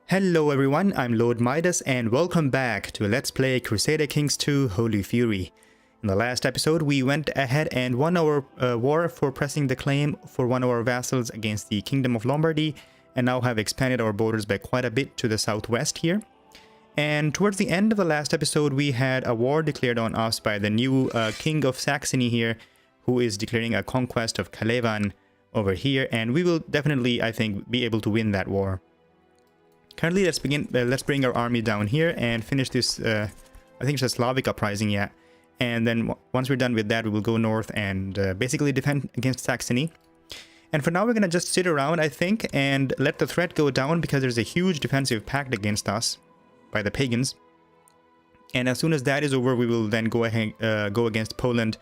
Hello everyone, I'm LordMidas and welcome back to Let's Play Crusader Kings 2 Holy Fury. In the last episode, we went ahead and won our war for pressing the claim for one of our vassals against the Kingdom of Lombardy, and now have expanded our borders by quite a bit to the southwest here. And towards the end of the last episode, we had a war declared on us by the new King of Saxony here, who is declaring a conquest of Kalevan over here, and we will definitely, I think, be able to win that war. Currently, let's bring our army down here and finish this, I think it's a Slavic uprising, yeah. And then once we're done with that, we will go north and basically defend against Saxony. And for now, we're going to just sit around, I think, and let the threat go down because there's a huge defensive pact against us by the pagans. And as soon as that is over, we will then go ahead, go against Poland,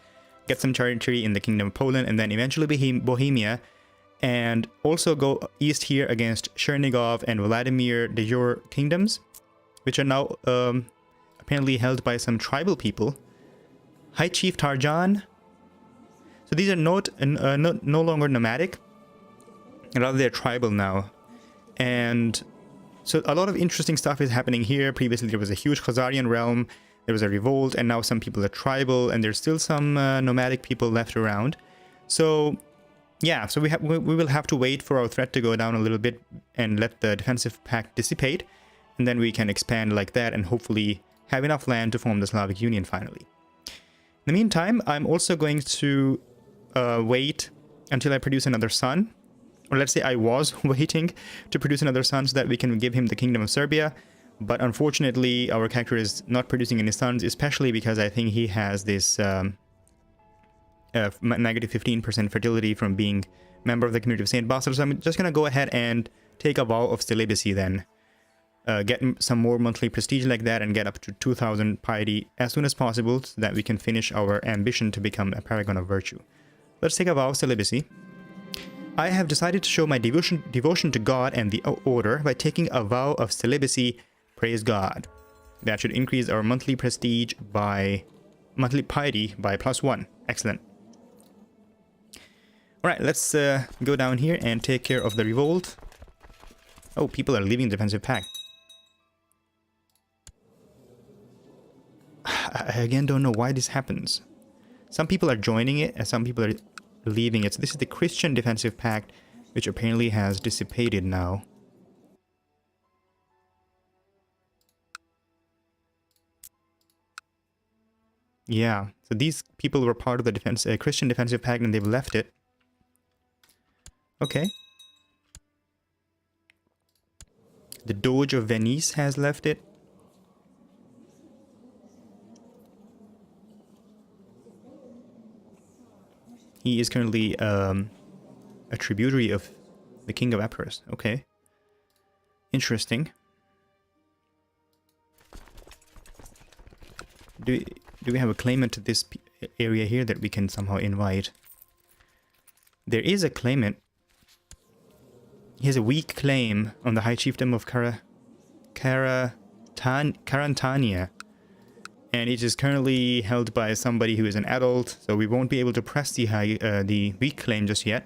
get some territory in the Kingdom of Poland, and then eventually Bohemia. And also go east here against Chernigov and Vladimir de Jur kingdoms, which are now apparently held by some tribal people. High Chief Tarjan. So these are no longer nomadic, rather they're tribal now. And so a lot of interesting stuff is happening here. Previously there was a huge Khazarian realm, there was a revolt, and now some people are tribal, and there's still some nomadic people left around. So yeah, so we will have to wait for our threat to go down a little bit and let the defensive pact dissipate, and then we can expand like that and hopefully have enough land to form the Slavic Union finally. In the meantime, I'm also going to wait until I produce another son, or let's say I was waiting to produce another son so that we can give him the Kingdom of Serbia, but unfortunately our character is not producing any sons, especially because I think he has this negative 15% fertility from being member of the community of St. Basil. So I'm just going to go ahead and take a vow of celibacy then. Get some more monthly prestige like that and get up to 2000 piety as soon as possible so that we can finish our ambition to become a paragon of virtue. Let's take a vow of celibacy. I have decided to show my devotion to God and the order by taking a vow of celibacy. Praise God. That should increase our monthly prestige by monthly piety by +1. Excellent. Alright, let's go down here and take care of the revolt. Oh, people are leaving the defensive pact. I again don't know why this happens. Some people are joining it and some people are leaving it. So this is the Christian defensive pact, which apparently has dissipated now. Yeah, so these people were part of the Christian defensive pact and they've left it. Okay. The Doge of Venice has left it. He is currently a tributary of the King of Epirus. Okay. Interesting. Do we have a claimant to this area here that we can somehow invite? There is a claimant. He has a weak claim on the High Chiefdom of Carantania, and it is currently held by somebody who is an adult, so we won't be able to press the weak claim just yet.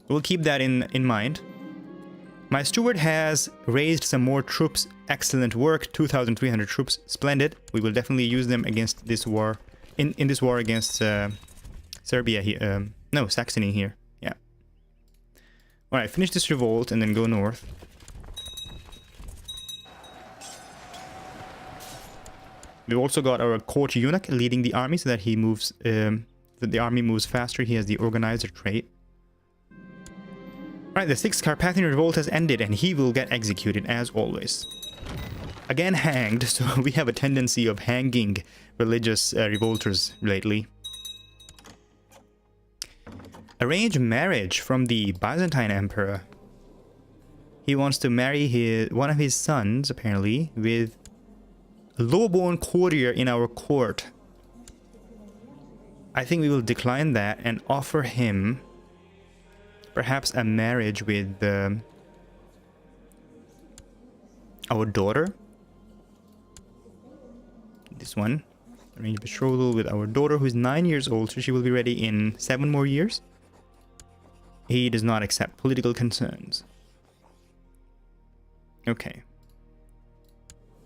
We'll keep that in mind. My steward has raised some more troops. Excellent work. 2,300 troops. Splendid. We will definitely use them against this war. In this war against Serbia here. No, Saxony here. Yeah. Alright, finish this revolt and then go north. We've also got our court eunuch leading the army so that he moves, that the army moves faster. He has the organizer trait. Right, the 6th Carpathian revolt has ended and he will get executed as always. Again hanged, so we have a tendency of hanging religious revolters lately. Arrange marriage from the Byzantine Emperor. He wants to marry one of his sons, apparently, with a low-born courtier in our court. I think we will decline that and offer him perhaps a marriage with our daughter. This one. Arrange betrothal with our daughter, who is 9 years old, so she will be ready in 7 more years. He does not accept political concerns. Okay.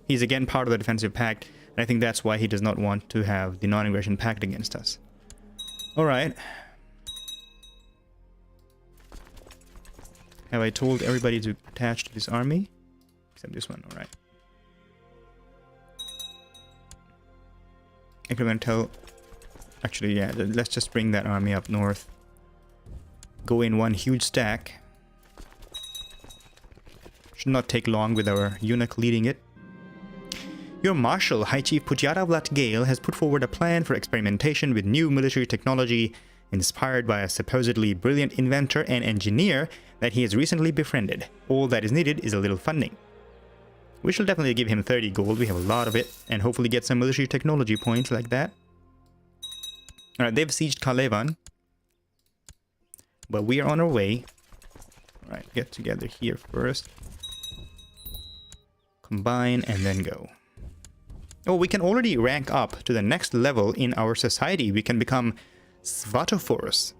He's again part of the defensive pact, and I think that's why he does not want to have the non-aggression pact against us. Alright. Have I told everybody to attach to this army? Except this one, alright. I'm going to tell... Actually, yeah, let's just bring that army up north. Go in one huge stack. Should not take long with our eunuch leading it. Your Marshal, High Chief Pujaravlat Gale, has put forward a plan for experimentation with new military technology inspired by a supposedly brilliant inventor and engineer that he has recently befriended. All that is needed is a little funding. We shall definitely give him 30 gold, we have a lot of it, and hopefully get some military technology points like that. Alright, they've sieged Kalevan. But we are on our way. Alright, get together here first. Combine and then go. Oh, we can already rank up to the next level in our society. We can become Svatophorus.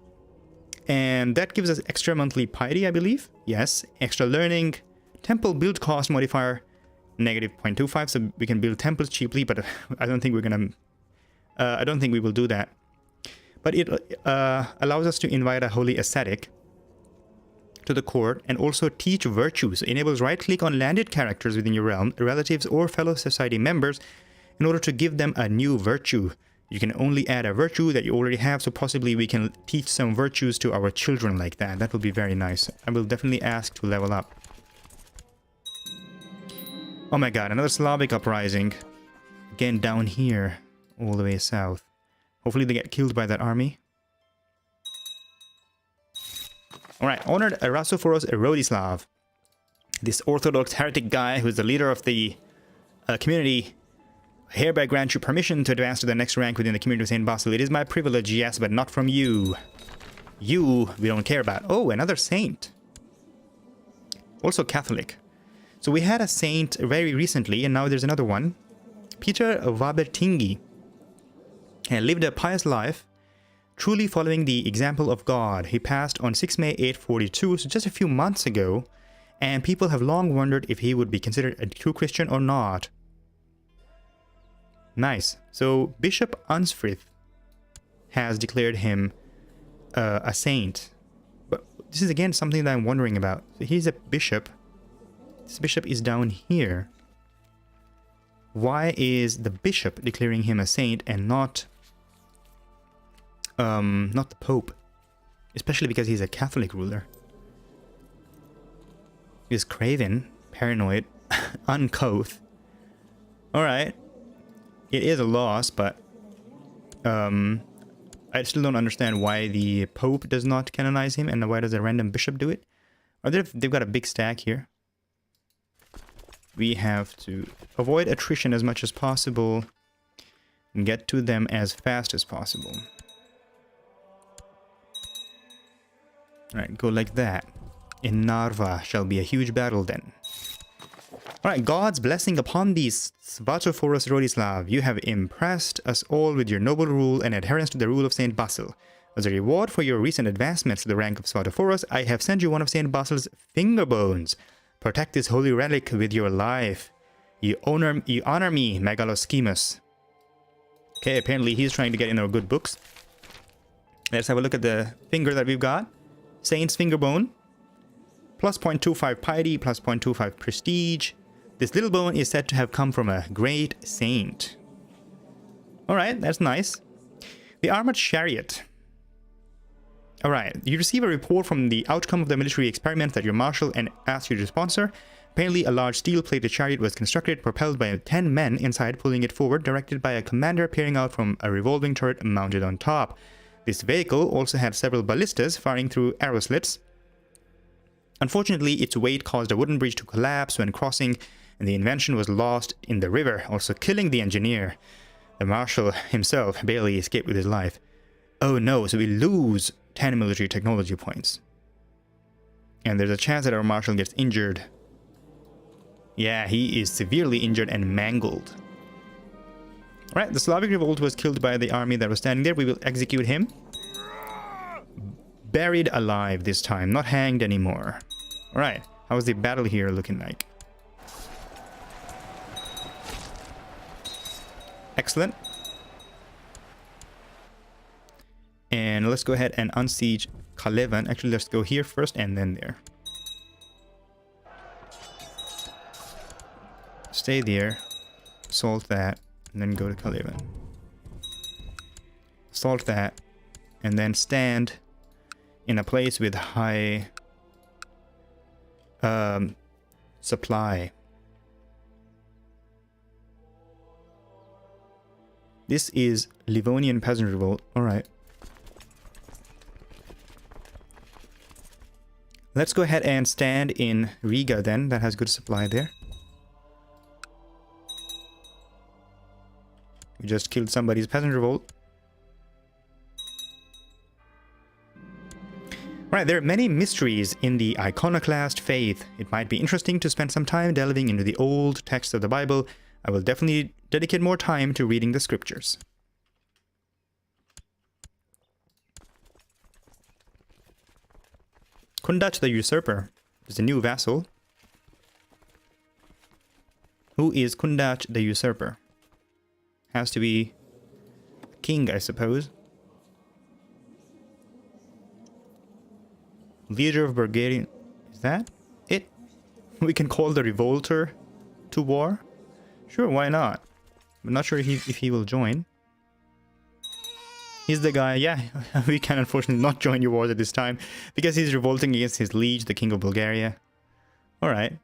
And that gives us extra monthly piety, I believe. Yes, extra learning. Temple build cost modifier, negative 0.25, so we can build temples cheaply, but I don't think we're gonna... I don't think we will do that. But it allows us to invite a holy ascetic to the court and also teach virtues. It enables right-click on landed characters within your realm, relatives or fellow society members, in order to give them a new virtue. You can only add a virtue that you already have, so possibly we can teach some virtues to our children like that. That would be very nice. I will definitely ask to level up. Oh my god, another Slavic uprising. Again down here, all the way south. Hopefully they get killed by that army. Alright, honored Erasophoros Erodislav. This orthodox heretic guy who's the leader of the community. I hereby grant you permission to advance to the next rank within the community of St. Basil. It is my privilege, yes, but not from you. You, we don't care about. Oh, another saint. Also Catholic. So we had a saint very recently, and now there's another one. Peter Wabertingi. He lived a pious life, truly following the example of God. He passed on 6 May 842, so just a few months ago, and people have long wondered if he would be considered a true Christian or not. Nice. So Bishop Unsfrith has declared him a saint. But this is again something that I'm wondering about. So he's a bishop. This bishop is down here. Why is the bishop declaring him a saint and not the Pope? Especially because he's a Catholic ruler. He's craven, paranoid, uncouth. Alright. It is a loss, but I still don't understand why the Pope does not canonize him, and why does a random bishop do it? They've got a big stack here. We have to avoid attrition as much as possible and get to them as fast as possible. Alright, go like that. In Narva shall be a huge battle then. Alright, God's blessing upon these, Svatophorus Rodislav. You have impressed us all with your noble rule and adherence to the rule of St. Basil. As a reward for your recent advancements to the rank of Svatophorus, I have sent you one of St. Basil's finger bones. Protect this holy relic with your life. You honor me, Megaloschemus. Okay, apparently he's trying to get in our good books. Let's have a look at the finger that we've got. Saint's finger bone. Plus 0.25 piety, plus 0.25 prestige. This little bone is said to have come from a great saint. Alright, that's nice. The Armored Chariot. Alright, you receive a report from the outcome of the military experiment that your marshal and asked you to sponsor. Apparently a large steel-plated chariot was constructed, propelled by 10 men inside, pulling it forward, directed by a commander peering out from a revolving turret mounted on top. This vehicle also had several ballistas firing through arrow slits. Unfortunately, its weight caused a wooden bridge to collapse when crossing, and the invention was lost in the river, also killing the engineer. The marshal himself barely escaped with his life. Oh no, so we lose 10 military technology points. And there's a chance that our marshal gets injured. Yeah, he is severely injured and mangled. Alright, the Slavic revolt was killed by the army that was standing there. We will execute him. Buried alive this time, not hanged anymore. Alright, how's the battle here looking like? Excellent. And let's go ahead and unsiege Kalevan. Actually, let's go here first and then there. Stay there. Assault that. And then go to Kalevan. Assault that. And then stand in a place with high supply. This is Livonian peasant revolt. Alright. Let's go ahead and stand in Riga then. That has good supply there. We just killed somebody's peasant revolt. Right, there are many mysteries in the iconoclast faith. It might be interesting to spend some time delving into the old texts of the Bible. I will definitely dedicate more time to reading the scriptures. Kundach the Usurper is a new vassal. Who is Kundach the Usurper? Has to be a king, I suppose. Leader of Bulgarian. Is that it? We can call the revolter to war? Sure, why not? I'm not sure if he will join. He's the guy, yeah, we can unfortunately not join your wars at this time because he's revolting against his liege, the king of Bulgaria. Alright.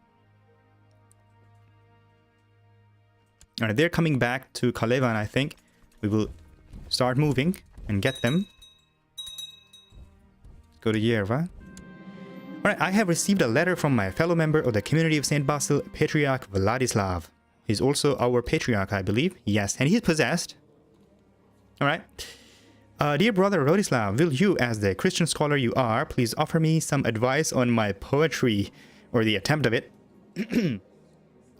Alright, they're coming back to Kalevan, I think. We will start moving and get them. Go to Yerva. Alright, I have received a letter from my fellow member of the community of St. Basil, Patriarch Vladislav. He's also our patriarch, I believe. Yes, and he's possessed. Alright. Dear brother Vladislav, will you, as the Christian scholar you are, please offer me some advice on my poetry, or the attempt of it?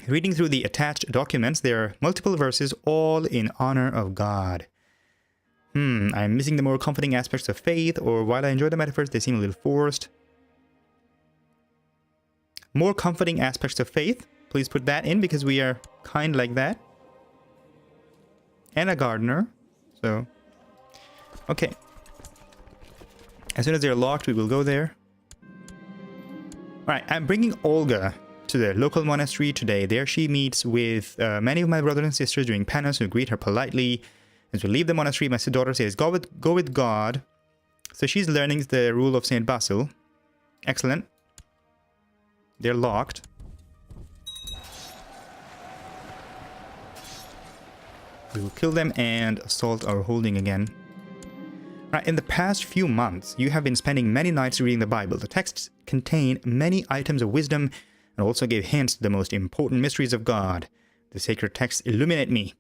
Reading through the attached documents, there are multiple verses, all in honor of God. I'm missing the more comforting aspects of faith, or while I enjoy the metaphors, they seem a little forced. More comforting aspects of faith. Please put that in, because we are kind like that. And a gardener. So, okay. As soon as they're locked, we will go there. Alright, I'm bringing Olga to the local monastery today. There she meets with many of my brothers and sisters doing penance who greet her politely. As we leave the monastery, my daughter says, go with God. So she's learning the rule of St. Basil. Excellent. They're locked. We will kill them and assault our holding again. Right, in the past few months, you have been spending many nights reading the Bible. The texts contain many items of wisdom and also give hints to the most important mysteries of God. The sacred texts illuminate me.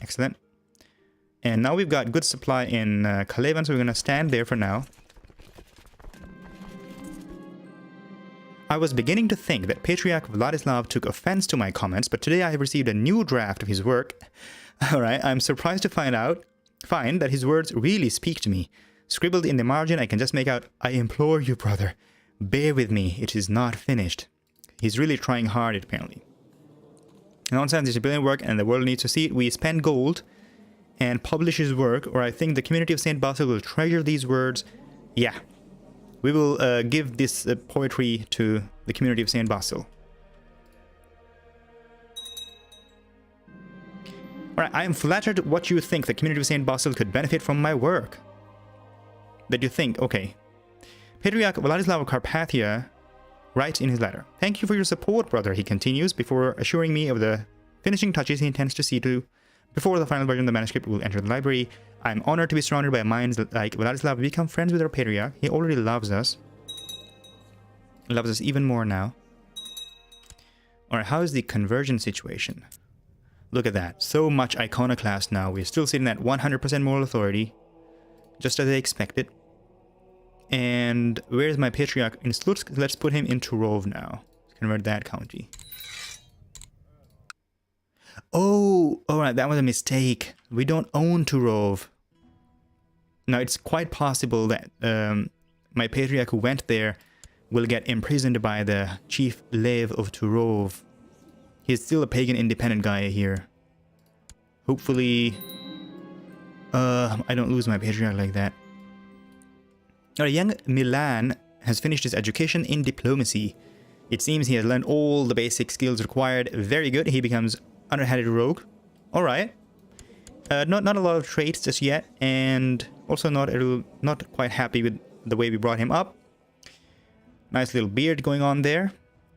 Excellent. And now we've got good supply in Kalevan, so we're going to stand there for now. I was beginning to think that Patriarch Vladislav took offense to my comments, but today I have received a new draft of his work. Alright, I'm surprised to find that his words really speak to me. Scribbled in the margin, I can just make out, I implore you, brother, bear with me, it is not finished. He's really trying hard, apparently. Nonsense, it's a brilliant work and the world needs to see it. We spend gold and publish his work, or I think the community of St. Basil will treasure these words. Yeah. We will give this poetry to the community of St. Basil. Alright, I am flattered what you think the community of St. Basil could benefit from my work. That you think, okay. Patriarch Vladislav of Carpathia writes in his letter, thank you for your support, brother, he continues, before assuring me of the finishing touches he intends to see to before the final version of the manuscript will enter the library. I'm honored to be surrounded by minds like Vladislav. We become friends with our patriarch. He already loves us. He loves us even more now. Alright, how is the conversion situation? Look at that. So much iconoclast now. We're still sitting at 100% moral authority. Just as I expected. And where's my patriarch? In Slutsk, let's put him in Turov now. Let's convert that county. Oh, alright, that was a mistake. We don't own Turov. Now, it's quite possible that my patriarch who went there will get imprisoned by the chief Lev of Turov. He's still a pagan independent guy here. Hopefully, I don't lose my patriarch like that. Alright, young Milan has finished his education in diplomacy. It seems he has learned all the basic skills required. Very good. He becomes underhanded rogue. Alright. Not a lot of traits just yet, and also not quite happy with the way we brought him up. Nice little beard going on there.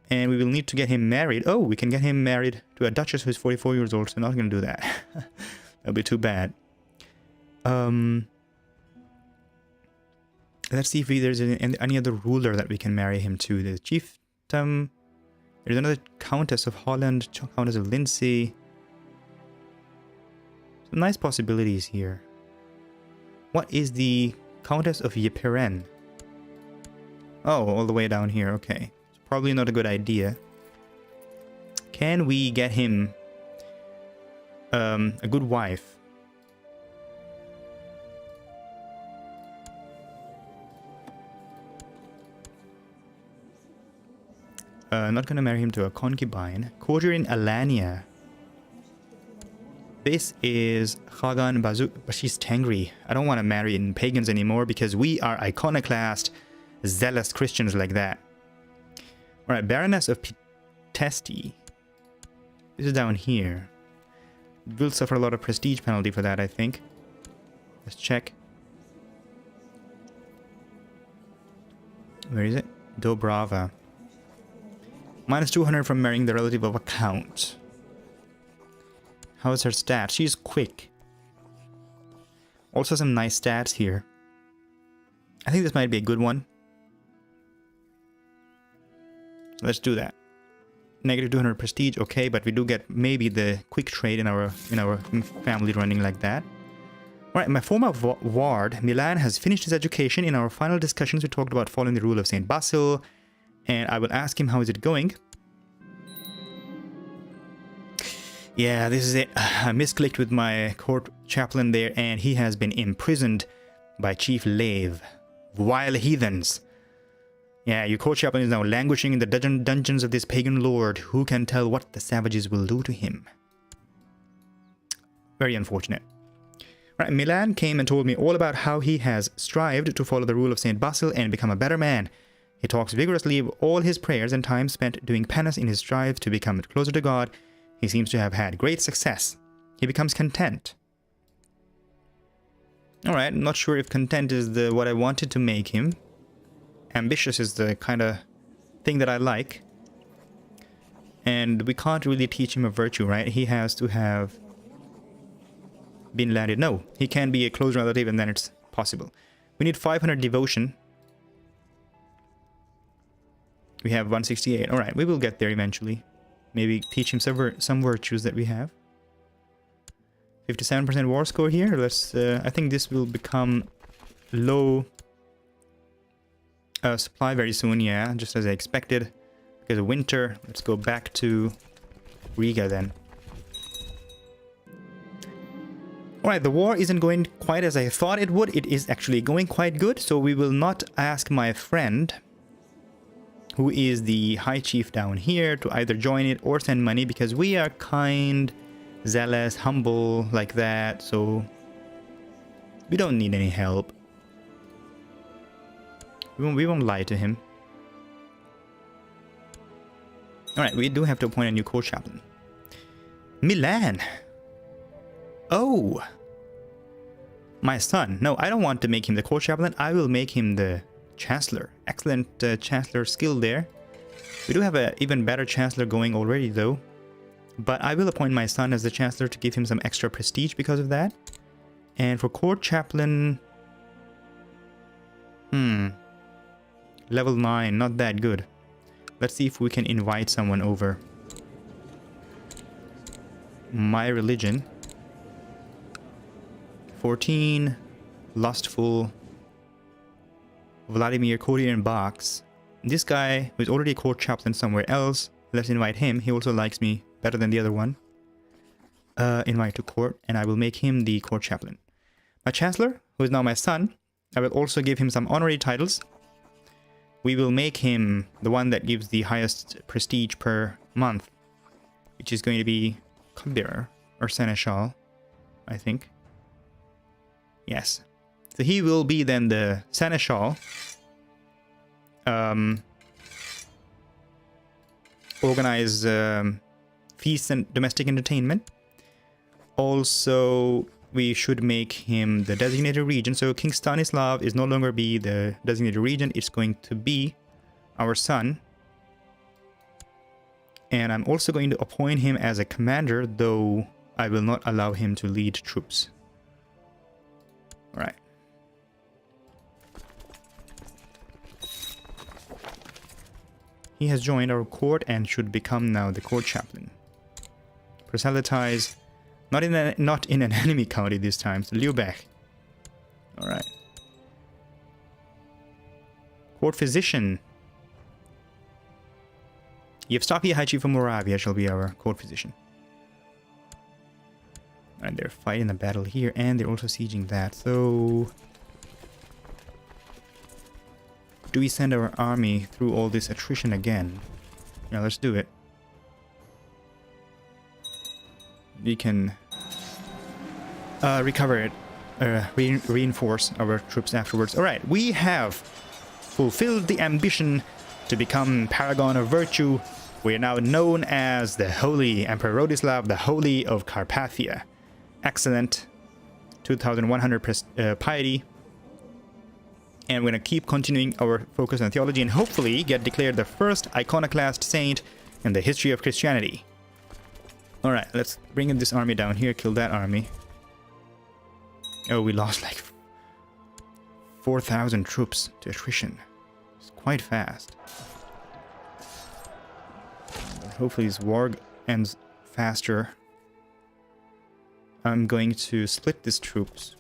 And we will need to get him married. Oh, we can get him married to a duchess who's 44 years old, so not going to do that. That'll be too bad. Let's see if there's any other ruler that we can marry him to. The chiefdom. There's another Countess of Holland, Countess of Lindsay. Some nice possibilities here. What is the Countess of Yperen? Oh, all the way down here, okay. Probably not a good idea. Can we get him a good wife? Not gonna marry him to a concubine. Courtier in Alania. This is Khagan Bazuk, but she's Tengri. I don't want to marry in pagans anymore because we are iconoclast, zealous Christians like that. Alright, Baroness of Pitesti. This is down here. We'll suffer a lot of prestige penalty for that, I think. Let's check. Where is it? Dobrava. Minus 200 from marrying the relative of a count. How's her stat? She's quick. Also some nice stats here. I think this might be a good one. Let's do that. Negative 200 prestige, okay, but we do get maybe the quick trade in our family running like that. Alright, my former ward, Milan, has finished his education. In our final discussions, we talked about following the rule of St. Basil, and I will ask him how is it going. Yeah, this is it. I misclicked with my court chaplain there, and he has been imprisoned by Chief Lave. Vile heathens. Yeah, your court chaplain is now languishing in the dungeons of this pagan lord. Who can tell what the savages will do to him? Very unfortunate. Right, Milan came and told me all about how he has strived to follow the rule of St. Basil and become a better man. He talks vigorously of all his prayers and time spent doing penance in his strive to become closer to God. He seems to have had great success. He becomes content. Alright, I'm not sure if content is what I wanted to make him. Ambitious is the kind of thing that I like. And we can't really teach him a virtue, right? He has to have been landed. No, he can be a close relative and then it's possible. We need 500 devotion. We have 168. Alright, we will get there eventually. Maybe teach him some virtues that we have. 57% war score here. Let's. I think this will become low supply very soon. Yeah, just as I expected. Because of winter. Let's go back to Riga then. Alright, the war isn't going quite as I thought it would. It is actually going quite good. So we will not ask my friend, who is the high chief down here, to either join it or send money, because we are kind, zealous, humble like that, so we don't need any help. We won't lie to him. Alright, we do have to appoint a new court chaplain. Milan! Oh! My son. No, I don't want to make him the court chaplain. I will make him the Chancellor. Excellent Chancellor skill there. We do have an even better Chancellor going already though. But I will appoint my son as the Chancellor to give him some extra prestige because of that. And for Court Chaplain... level 9, not that good. Let's see if we can invite someone over. My religion. 14. Lustful. Vladimir Courtier in Box. This guy who is already a court chaplain somewhere else. Let's invite him. He also likes me better than the other one. Invite to court, and I will make him the court chaplain. My chancellor, who is now my son, I will also give him some honorary titles. We will make him the one that gives the highest prestige per month, which is going to be cupbearer or seneschal. I think. Yes. So he will be then the seneschal. Organize feasts and domestic entertainment. Also, we should make him the designated region. So King Stanislav is no longer be the designated region. It's going to be our son. And I'm also going to appoint him as a commander, though I will not allow him to lead troops. All right. He has joined our court and should become now the court chaplain. Proselytize, not in an enemy county this time. So Lech. All right. Court physician. Yevstopia, High Chief of Moravia, shall be our court physician. And they're fighting a battle here, and they're also sieging that. So, do we send our army through all this attrition again? Yeah, let's do it. We can recover it, reinforce our troops afterwards. All right, we have fulfilled the ambition to become paragon of virtue. We are now known as the Holy Emperor Rodislav, the Holy of Carpathia. Excellent. 2,100 piety. And we're going to keep continuing our focus on theology and hopefully get declared the first iconoclast saint in the history of Christianity. Alright, let's bring in this army down here, kill that army. Oh, we lost like 4,000 troops to attrition. It's quite fast. Hopefully this war ends faster. I'm going to split these troops.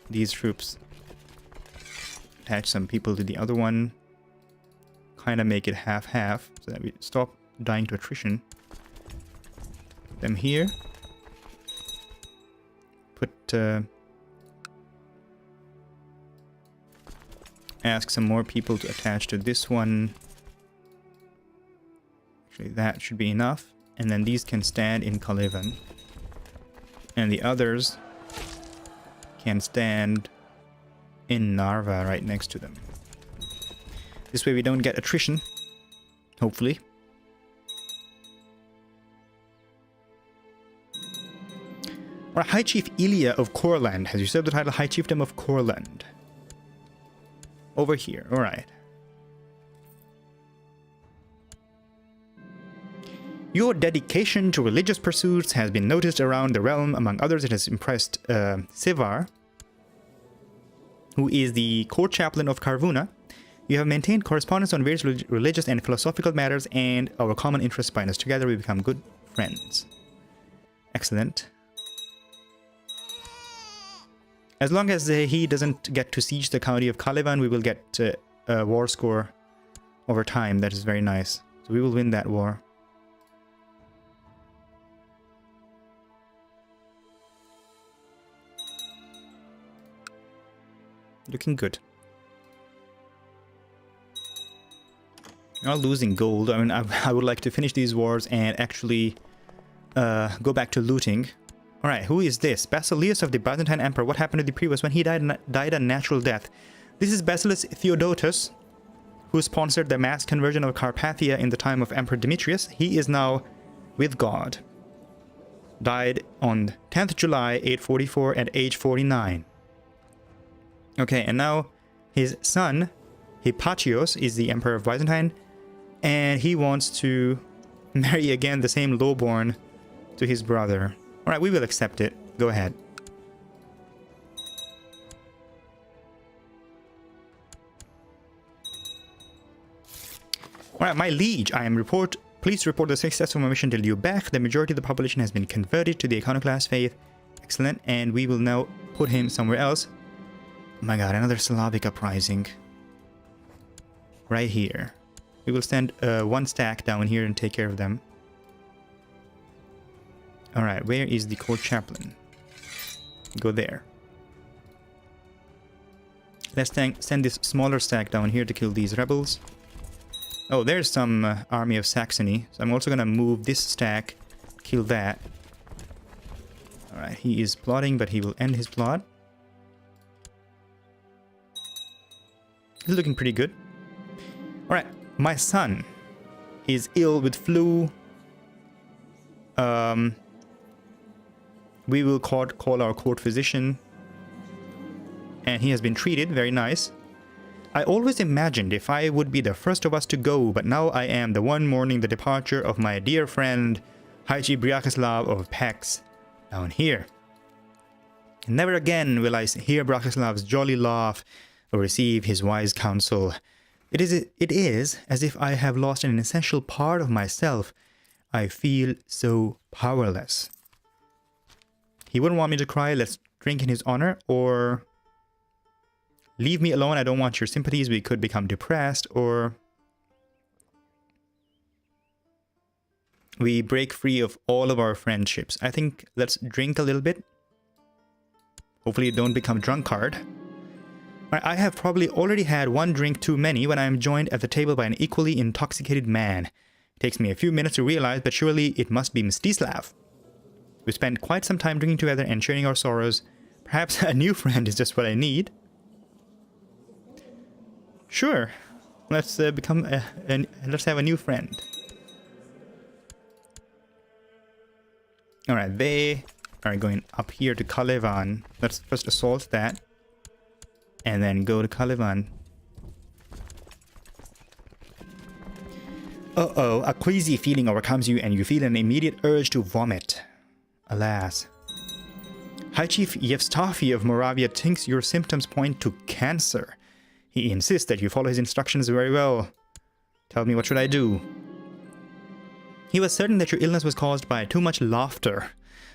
Attach some people to the other one. Kind of make it half-half so that we stop dying to attrition. Put them here. Put... ask some more people to attach to this one. Actually, that should be enough. And then these can stand in Kalevan. And the others can stand in Narva right next to them. This way we don't get attrition. Hopefully. Our High Chief Ilya of Courland has usurped the title High Chiefdom of Courland. Over here, alright. Your dedication to religious pursuits has been noticed around the realm. Among others, it has impressed Sivar, who is the court chaplain of Karvuna. You have maintained correspondence on various religious and philosophical matters, and our common interests bind us together. We become good friends. Excellent. As long as he doesn't get to siege the county of Kalevan, we will get a war score over time. That is very nice. So we will win that war. Looking good. Not losing gold. I mean, I would like to finish these wars and actually go back to looting. Alright, who is this? Basileus of the Byzantine Emperor. What happened to the previous when he died a natural death? This is Basileus Theodotus, who sponsored the mass conversion of Carpathia in the time of Emperor Demetrius. He is now with God. Died on 10th July 844 at age 49. Okay, and now his son, Hypatios, is the Emperor of Byzantine, and he wants to marry again the same lowborn to his brother. Alright, we will accept it. Go ahead. Alright, my liege, please report the success of my mission to Lech. The majority of the population has been converted to the iconoclast faith. Excellent, and we will now put him somewhere else. Oh my god, another Slavic uprising. Right here. We will send one stack down here and take care of them. Alright, where is the court chaplain? Go there. Let's send this smaller stack down here to kill these rebels. Oh, there's some army of Saxony. So I'm also going to move this stack, kill that. Alright, he is plotting, but he will end his plot. He's looking pretty good. Alright, my son is ill with flu. We will call our court physician. And he has been treated, very nice. I always imagined if I would be the first of us to go, but now I am the one mourning the departure of my dear friend, High Chief Bryakislav of Pex, down here. Never again will I hear Bratislav's jolly laugh or receive his wise counsel. It is as if I have lost an essential part of myself. I feel so powerless. He wouldn't want me to cry. Let's drink in his honor, or leave me alone. I don't want your sympathies. We could become depressed, or we break free of all of our friendships. I think let's drink a little bit. Hopefully don't become drunkard. I have probably already had one drink too many when I am joined at the table by an equally intoxicated man. It takes me a few minutes to realize, but surely it must be Mstislav. We spent quite some time drinking together and sharing our sorrows. Perhaps a new friend is just what I need. Sure, let's let's have a new friend. All right, they are going up here to Kalevan. Let's first assault that, and then go to Kalevan. Uh-oh, a queasy feeling overcomes you, and you feel an immediate urge to vomit. Alas. High Chief Yevstafy of Moravia thinks your symptoms point to cancer. He insists that you follow his instructions very well. Tell me, what should I do? He was certain that your illness was caused by too much laughter.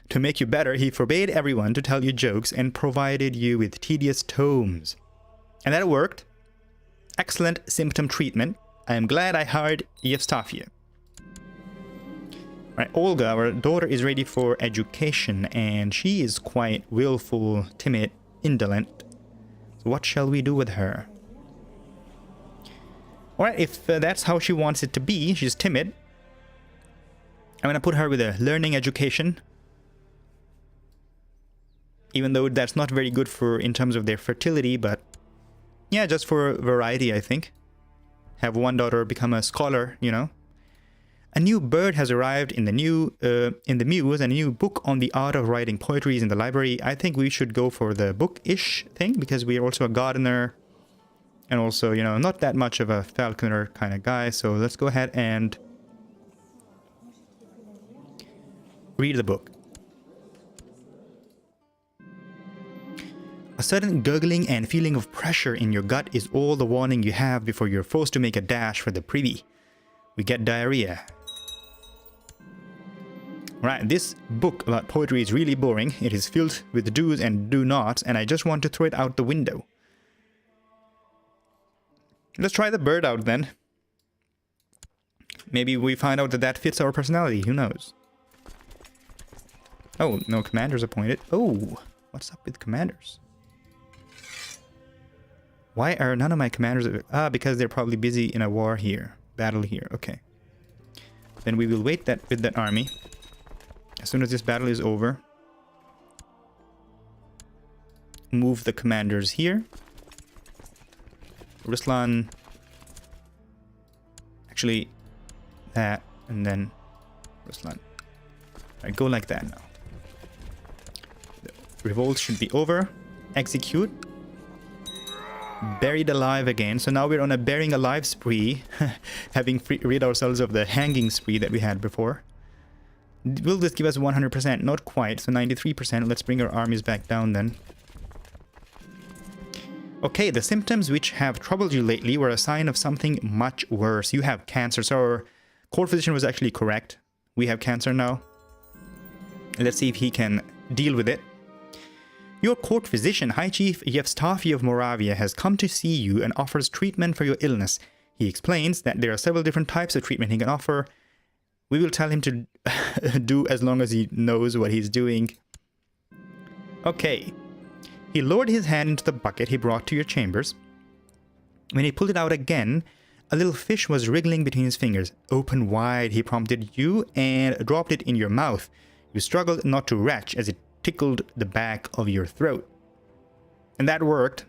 To make you better, he forbade everyone to tell you jokes and provided you with tedious tomes. And that worked. Excellent symptom treatment. I am glad I hired Yevstafy. Right, Olga, our daughter, is ready for education, and she is quite willful, timid, indolent. So what shall we do with her? Alright, if that's how she wants it to be, she's timid. I'm gonna put her with a learning education. Even though that's not very good for in terms of their fertility, but yeah, just for variety, I think. Have one daughter become a scholar, you know. A new bird has arrived in the Muse, and a new book on the art of writing poetry is in the library. I think we should go for the book-ish thing, because we are also a gardener. And also, you know, not that much of a falconer kind of guy. So let's go ahead and read the book. A sudden gurgling and feeling of pressure in your gut is all the warning you have before you're forced to make a dash for the privy. We get diarrhea. Right, this book about poetry is really boring. It is filled with do's and do nots, and I just want to throw it out the window. Let's try the bird out then. Maybe we find out that that fits our personality, who knows? Oh, no commanders appointed. Oh, what's up with commanders? Why are none of my commanders... because they're probably busy in a war here. Battle here, okay. Then we will wait with that army. As soon as this battle is over, move the commanders here. Ruslan, actually that, and then Ruslan. Alright, go like that now. The revolt should be over. Execute. Buried alive again. So now we're on a burying alive spree, having rid ourselves of the hanging spree that we had before. Will this give us 100%? Not quite, so 93%. Let's bring our armies back down then. Okay, the symptoms which have troubled you lately were a sign of something much worse. You have cancer, so our court physician was actually correct. We have cancer now. Let's see if he can deal with it. Your court physician, High Chief Yevstafy of Moravia, has come to see you and offers treatment for your illness. He explains that there are several different types of treatment he can offer. We will tell him to do as long as he knows what he's doing. Okay. He lowered his hand into the bucket he brought to your chambers. When he pulled it out again, a little fish was wriggling between his fingers. Open wide, he prompted you, and dropped it in your mouth. You struggled not to retch as it tickled the back of your throat. And that worked.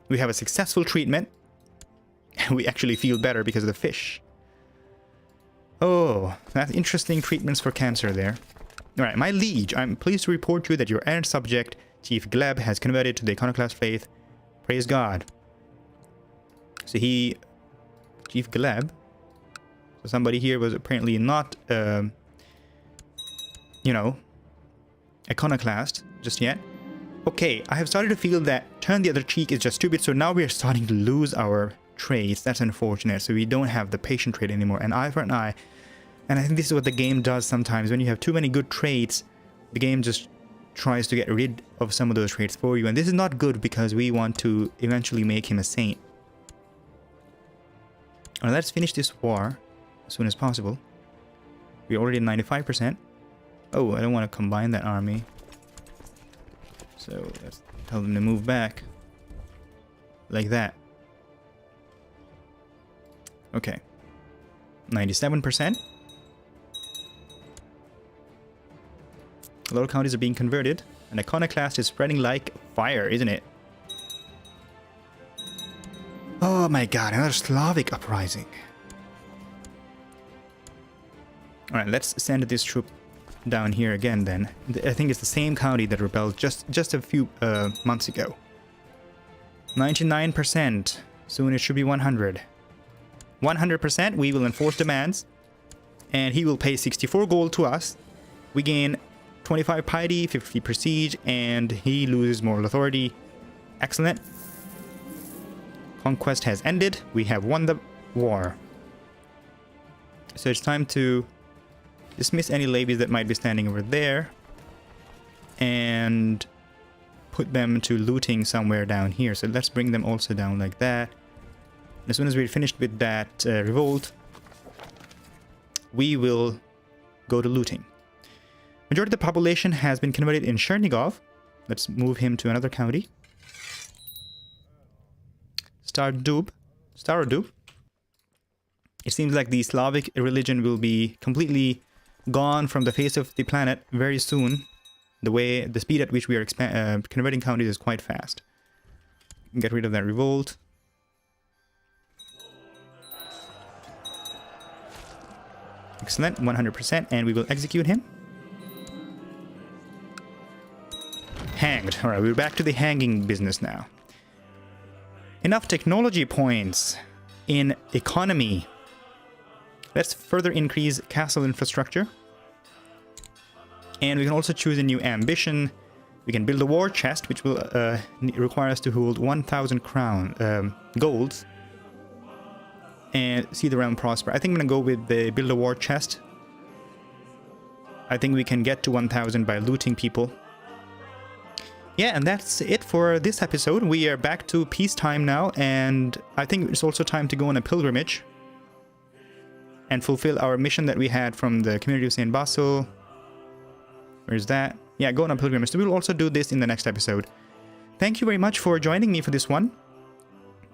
We have a successful treatment. And we actually feel better because of the fish. Oh, that's interesting treatments for cancer there. Alright, my liege, I'm pleased to report to you that your errant subject, Chief Gleb, has converted to the iconoclast faith. Praise God. So Chief Gleb, so somebody here was apparently not, you know, iconoclast just yet. Okay, I have started to feel that turn the other cheek is just stupid, so now we are starting to lose our traits. That's unfortunate. So we don't have the patient trait anymore, an eye for an eye. And I think this is what the game does sometimes. When you have too many good traits, the game just tries to get rid of some of those traits for you. And this is not good because we want to eventually make him a saint. Alright, let's finish this war as soon as possible. We're already at 95%. Oh, I don't want to combine that army. So let's tell them to move back. Like that. Okay. 97%. A lot of counties are being converted. An iconoclast is spreading like fire, isn't it? Oh my god, another Slavic uprising. Alright, let's send this troop down here again then. I think it's the same county that rebelled just a few months ago. 99%. Soon it should be 100. 100%, we will enforce demands. And he will pay 64 gold to us. We gain 25 piety, 50 prestige, and he loses moral authority. Excellent. Conquest has ended. We have won the war. So it's time to dismiss any levies that might be standing over there. And put them to looting somewhere down here. So let's bring them also down like that. As soon as we're finished with that revolt, we will go to looting. Majority of the population has been converted in Chernigov. Let's move him to another county. Starodub. It seems like the Slavic religion will be completely gone from the face of the planet very soon. The speed at which we are converting counties is quite fast. Get rid of that revolt. Excellent, 100%, and we will execute him. Hanged. Alright, we're back to the hanging business now. Enough technology points in economy. Let's further increase castle infrastructure. And we can also choose a new ambition. We can build a war chest, which will require us to hold 1,000 golds. And see the realm prosper. I think I'm going to go with the build a war chest. I think we can get to 1,000 by looting people. Yeah, and that's it for this episode. We are back to peacetime now, and I think it's also time to go on a pilgrimage and fulfill our mission that we had from the community of St. Basil. Where's that? Yeah, go on a pilgrimage. So we'll also do this in the next episode. Thank you very much for joining me for this one.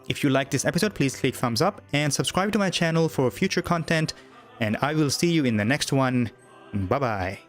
If you liked this episode, please click thumbs up and subscribe to my channel for future content, and I will see you in the next one. Bye-bye.